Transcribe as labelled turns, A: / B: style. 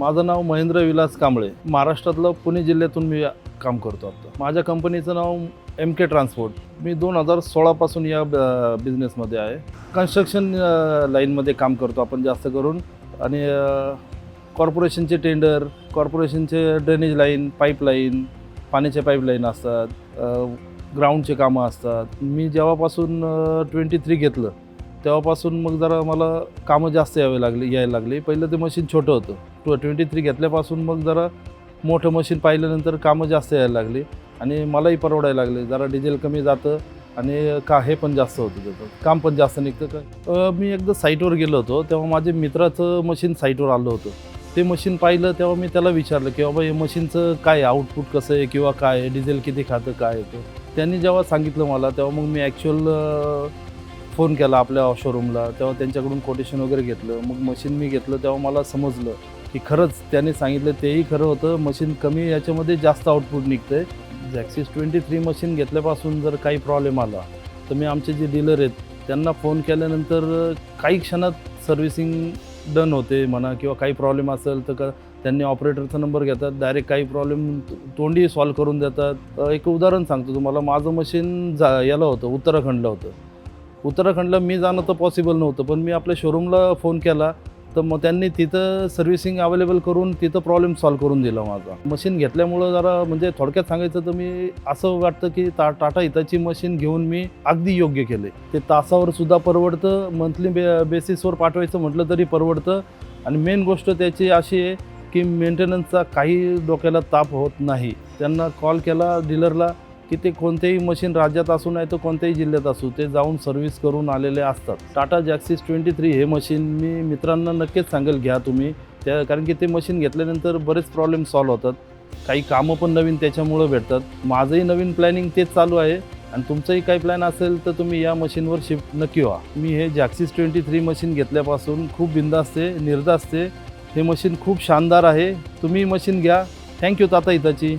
A: माझं नाव महेंद्र विलास कांबळे. महाराष्ट्रातलं पुणे जिल्ह्यातून मी काम करतो. आता माझ्या कंपनीचं नाव MK ट्रान्सपोर्ट. मी 2016 पासून या बिझनेसमध्ये आहे. कन्स्ट्रक्शन लाईनमध्ये काम करतो आपण जास्त करून. आणि कॉर्पोरेशनचे टेंडर, कॉर्पोरेशनचे ड्रेनेज लाईन, पाईपलाईन, पाण्याचे पाईपलाईन असतात, ग्राउंडचे कामं असतात. मी जेव्हापासून 23 घेतलं तेव्हापासून मग जरा मला कामं जास्त यायला लागली. पहिलं ते मशीन छोटं होतं. 23 घेतल्यापासून मग जरा मोठं मशीन पाहिल्यानंतर कामं जास्त यायला लागली आणि मलाही परवडायला लागले. जरा डिझेल कमी जातं आणि हे पण जास्त होतं, त्याचं काम पण जास्त निघतं. मी एकदा साईटवर गेलो होतो, तेव्हा माझ्या मित्राचं मशीन साईटवर आलं होतं. ते मशीन पाहिलं तेव्हा मी त्याला विचारलं की बाबा हे मशीनचं काय आउटपुट कसं आहे किंवा काय आहे, डिझेल किती खातं, काय आहे ते. त्यांनी जेव्हा सांगितलं मला तेव्हा मग मी ॲक्च्युअल फोन केला आपल्या शोरूमला. तेव्हा त्यांच्याकडून कोटेशन वगैरे घेतलं. मग मशीन मी घेतलं तेव्हा मला समजलं की खरंच त्यांनी सांगितलं तेही खरं होतं. मशीन कमी याच्यामध्ये जास्त आउटपुट निघतं आहे. जॅक्सिस 23 मशीन घेतल्यापासून जर काही प्रॉब्लेम आला तर मी आमचे जे डीलर आहेत त्यांना फोन केल्यानंतर काही क्षणात सर्व्हिसिंग डन होते म्हणा, किंवा काही प्रॉब्लेम असेल तर त्यांनी ऑपरेटरचा नंबर घेतात, डायरेक्ट काही प्रॉब्लेम तोंडी सॉल्व करून देतात. एक उदाहरण सांगतो तुम्हाला. माझं मशीन याला होतं, उत्तराखंडला होतं. उत्तराखंडला मी जाणं तर पॉसिबल नव्हतं, पण मी आपल्या शोरूमला फोन केला तर मग त्यांनी तिथं सर्व्हिसिंग अवेलेबल करून तिथं प्रॉब्लेम सॉल्व करून दिला माझा. मशीन घेतल्यामुळं जरा म्हणजे थोडक्यात सांगायचं तर मी असं वाटतं की टाटा हिताची मशीन घेऊन मी अगदी योग्य केले. ते तासावर सुद्धा परवडतं, मंथली बेसिसवर पाठवायचं म्हटलं तरी परवडतं. आणि मेन गोष्ट त्याची अशी आहे की मेंटेनन्सचा काही डोक्याला ताप होत नाही. त्यांना कॉल केला डीलरला की ते कोणतेही मशीन राज्यात असू नाही तर कोणत्याही जिल्ह्यात असू, ते जाऊन सर्व्हिस करून आलेले असतात. टाटा जॅक्सिस 23 हे मशीन मी मित्रांना नक्कीच सांगेल घ्या तुम्ही. कारण की ते मशीन घेतल्यानंतर बरेच प्रॉब्लेम सॉल्व होतात. काही कामं पण नवीन त्याच्यामुळं भेटतात. माझंही नवीन प्लॅनिंग तेच चालू आहे आणि तुमचंही काही प्लॅन असेल तर तुम्ही या मशीनवर शिफ्ट नक्की व्हा. मी हे जॅक्सिस 23 मशीन घेतल्यापासून खूप बिंदास्त आहे, निर्धास्त आहे. हे मशीन खूप शानदार आहे. तुम्ही मशीन घ्या. थँक्यू टाटा हिताची.